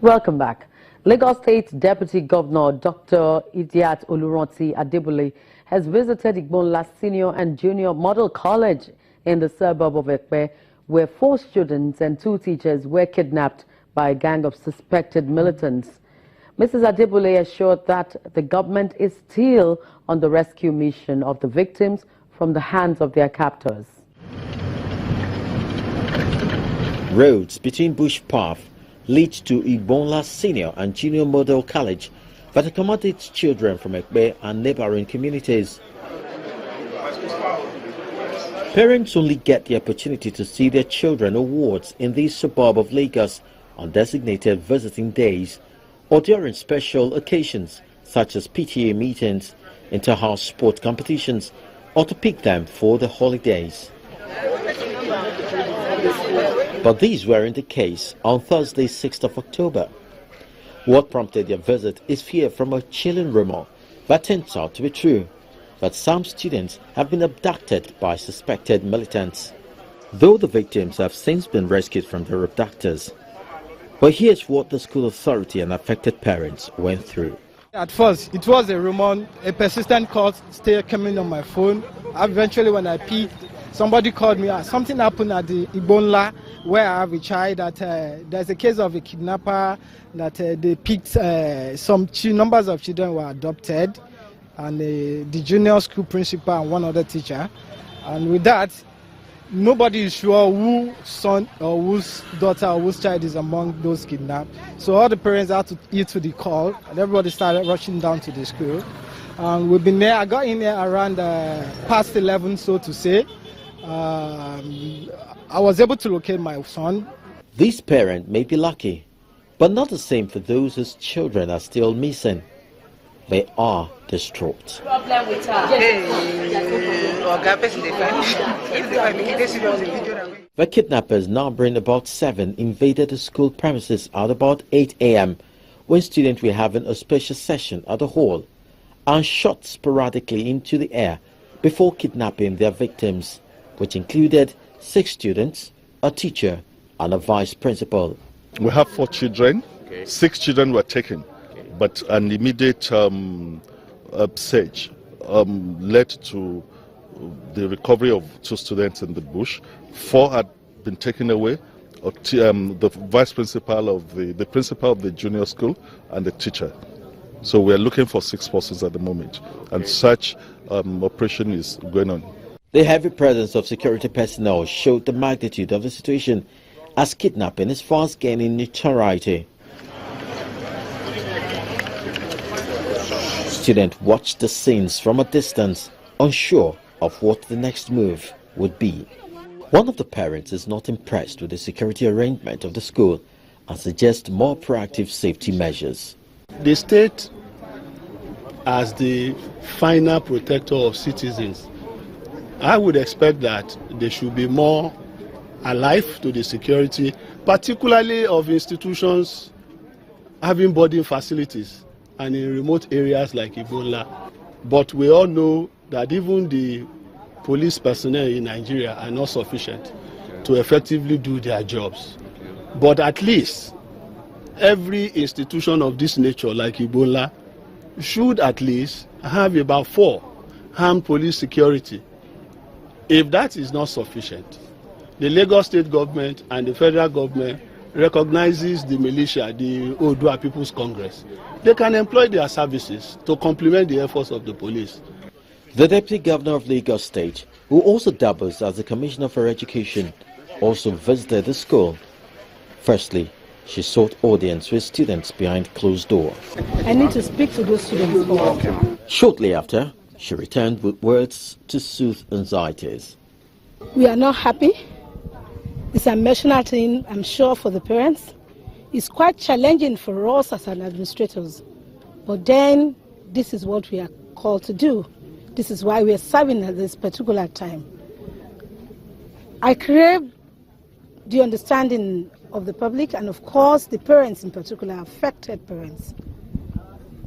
Welcome back. Lagos State Deputy Governor Dr. Idiat Oluranti Adebule has visited Igbonla Senior and Junior Model College in the suburb of Ekpe, where 4 students and 2 teachers were kidnapped by a gang of suspected militants. Mrs. Adebule assured that the government is still on the rescue mission of the victims from the hands of their captors. Roads between Bush Path lead to Igbonla Senior and Junior Model College that accommodates children from Ekpe and neighboring communities. Parents only get the opportunity to see their children or wards in this suburb of Lagos on designated visiting days or during special occasions such as PTA meetings, inter-house sport competitions, or to pick them for the holidays. But these weren't the case on Thursday, 6th of October. What prompted their visit is fear from a chilling rumor that turns out to be true, that some students have been abducted by suspected militants, though the victims have since been rescued from their abductors. But here's what the school authority and affected parents went through. At first, it was a rumor, a persistent call still coming on my phone. Eventually, when I picked, somebody called me. Something happened at the Igbonla, where I have a child, that there's a case of a kidnapper, that they picked some numbers of children were adopted, and the junior school principal and one other teacher. And with that, nobody is sure whose son or whose daughter or whose child is among those kidnapped. So all the parents had to heed to the call, and everybody started rushing down to the school. And we've been there. I got in there around past 11, so to say. I was able to locate my son. These parents may be lucky, but not the same for those whose children are still missing. They are distraught. The kidnappers, numbering about 7, invaded the school premises at about 8 a.m. when students were having a special session at the hall and shot sporadically into the air before kidnapping their victims, which included 6 students, a teacher, and a vice principal. We have 4 children. 6 children were taken, but an immediate search led to the recovery of 2 students in the bush. 4 had been taken away. The vice principal of the principal of the junior school and the teacher. So we are looking for 6 persons at the moment, and such operation is going on. The heavy presence of security personnel showed the magnitude of the situation as kidnapping is fast gaining notoriety. Students watched the scenes from a distance, unsure of what the next move would be. One of the parents is not impressed with the security arrangement of the school and suggests more proactive safety measures. The state, as the final protector of citizens, I would expect that they should be more alive to the security, particularly of institutions having boarding facilities and in remote areas like Igbonla. But we all know that even the police personnel in Nigeria are not sufficient to effectively do their jobs. But at least every institution of this nature like Igbonla should at least have about 4 armed police security. If that is not sufficient, the Lagos state government and the federal government recognizes the militia, the Odua People's Congress. They can employ their services to complement the efforts of the police. The Deputy Governor of Lagos State, who also doubles as the Commissioner for Education, also visited the school. Firstly, she sought audience with students behind closed doors. I need to speak to those students. Shortly after, she returned with words to soothe anxieties. We are not happy. It's an emotional thing, I'm sure, for the parents. It's quite challenging for us as an administrators. But then, this is what we are called to do. This is why we are serving at this particular time. I crave the understanding of the public and, of course, the parents in particular, affected parents,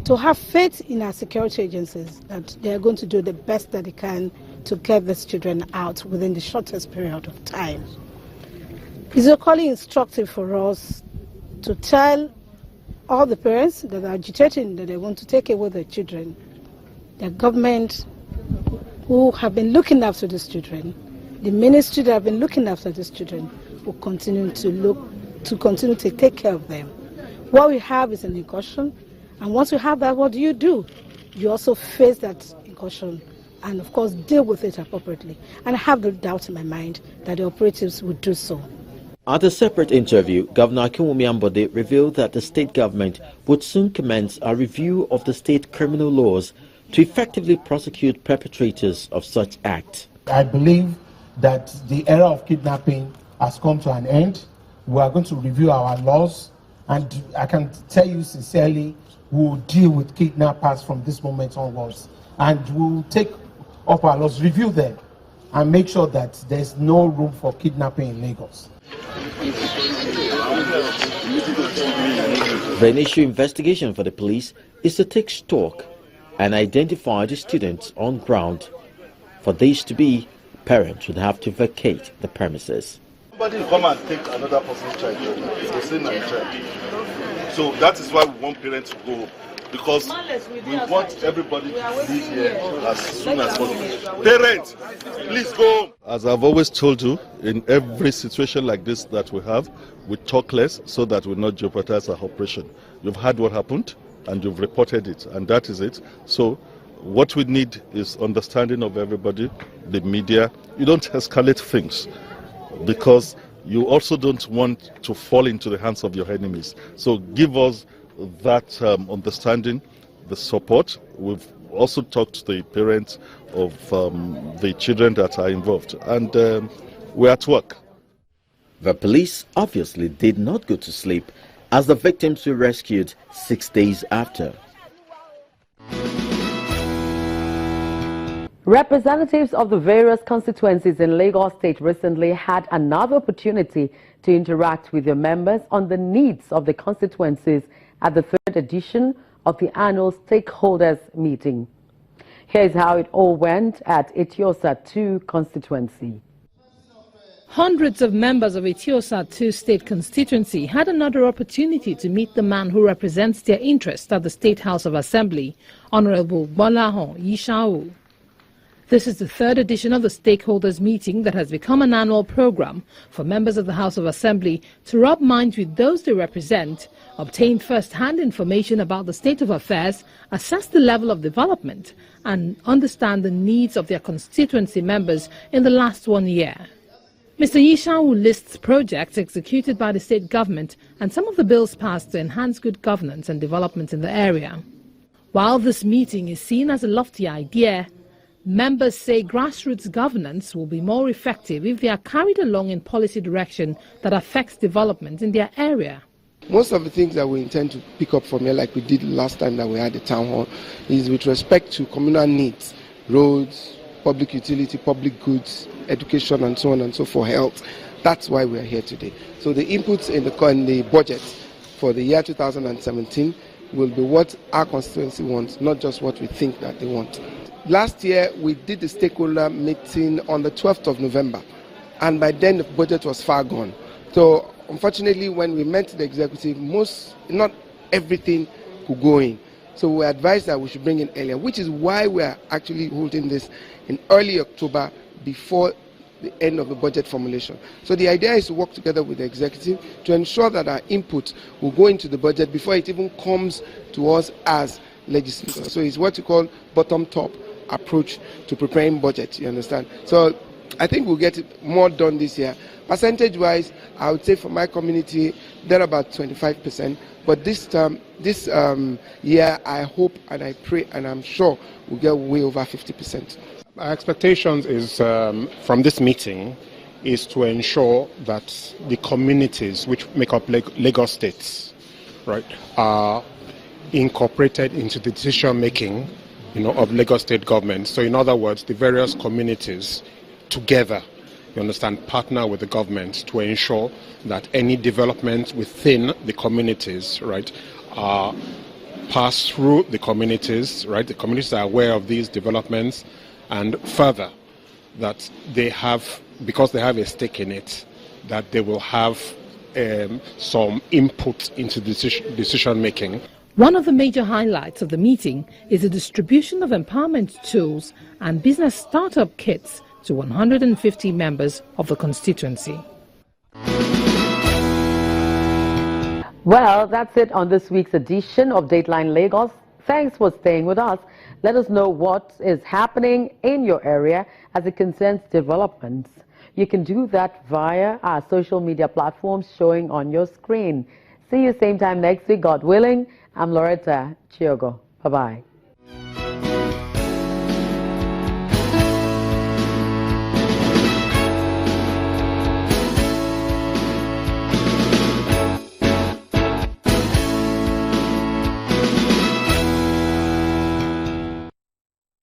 to have faith in our security agencies that they are going to do the best that they can to get these children out within the shortest period of time. It's equally instructive for us to tell all the parents that are agitating that they want to take away their children, the government who have been looking after these children, the ministry that have been looking after these children will continue to take care of them. What we have is an incursion, and once you have that, what do? You also face that incursion and, of course, deal with it appropriately. And I have no doubt in my mind that the operatives would do so. At a separate interview, Governor Akinwumi Ambode revealed that the state government would soon commence a review of the state criminal laws to effectively prosecute perpetrators of such acts. I believe that the era of kidnapping has come to an end. We are going to review our laws, and I can tell you sincerely, we will deal with kidnappers from this moment onwards, and we will take up our laws, review them, and make sure that there's no room for kidnapping in Lagos. The initial investigation for the police is to take stock and identify the students on ground. For this to be, parents would have to vacate the premises. Somebody will come and take another person's child. It's the same child. So that is why we want parents to go, because we want everybody to leave here as soon as possible. Parents, please go. As I've always told you, in every situation like this that we have, we talk less so that we not jeopardize our operation. You've heard what happened and you've reported it, and that is it. So what we need is understanding of everybody, the media. You don't escalate things, because you also don't want to fall into the hands of your enemies. So give us that understanding, the support. We've also talked to the parents of the children that are involved, and we're at work. The police obviously did not go to sleep, as the victims were rescued 6 days after. Representatives of the various constituencies in Lagos State recently had another opportunity to interact with their members on the needs of the constituencies at the third edition of the annual stakeholders meeting. Here's how it all went at Etiosa 2 constituency. Hundreds of members of Etiosa 2 state constituency had another opportunity to meet the man who represents their interests at the State House of Assembly, Honorable Bolahon Yishau. This is the third edition of the stakeholders meeting that has become an annual program for members of the House of Assembly to rub minds with those they represent, obtain first-hand information about the state of affairs, assess the level of development, and understand the needs of their constituency members in the last 1 year. Mr. Yishau lists projects executed by the state government and some of the bills passed to enhance good governance and development in the area. While this meeting is seen as a lofty idea, members say grassroots governance will be more effective if they are carried along in policy direction that affects development in their area. Most of the things that we intend to pick up from here, like we did last time that we had the town hall, is with respect to communal needs, roads, public utility, public goods, education, and so on and so forth, health. That's why we are here today. So the inputs in the budget for the year 2017 will be what our constituency wants, not just what we think that they want. Last year, we did the stakeholder meeting on the 12th of November, and by then the budget was far gone. So unfortunately, when we met the executive, not everything could go in. So we advised that we should bring in earlier, which is why we are actually holding this in early October before the end of the budget formulation. So the idea is to work together with the executive to ensure that our input will go into the budget before it even comes to us as legislators. So it's what you call bottom-top approach to preparing budget, you understand? So I think we'll get it more done this year. Percentage-wise, I would say for my community, they're about 25%. But this year, I hope and I pray and I'm sure we'll get way over 50%. Our expectations is from this meeting is to ensure that the communities which make up Lagos states, right, are incorporated into the decision making, of Lagos state government. So in other words, the various communities together, you understand, partner with the government to ensure that any developments within the communities, right, are passed through the communities, right? The communities are aware of these developments, and further, that they have, because they have a stake in it, that they will have some input into decision making. One of the major highlights of the meeting is the distribution of empowerment tools and business startup kits to 150 members of the constituency. Well, that's it on this week's edition of Dateline Lagos. Thanks for staying with us. Let us know what is happening in your area as it concerns developments. You can do that via our social media platforms showing on your screen. See you same time next week, God willing. I'm Loretta Chiogo. Bye-bye.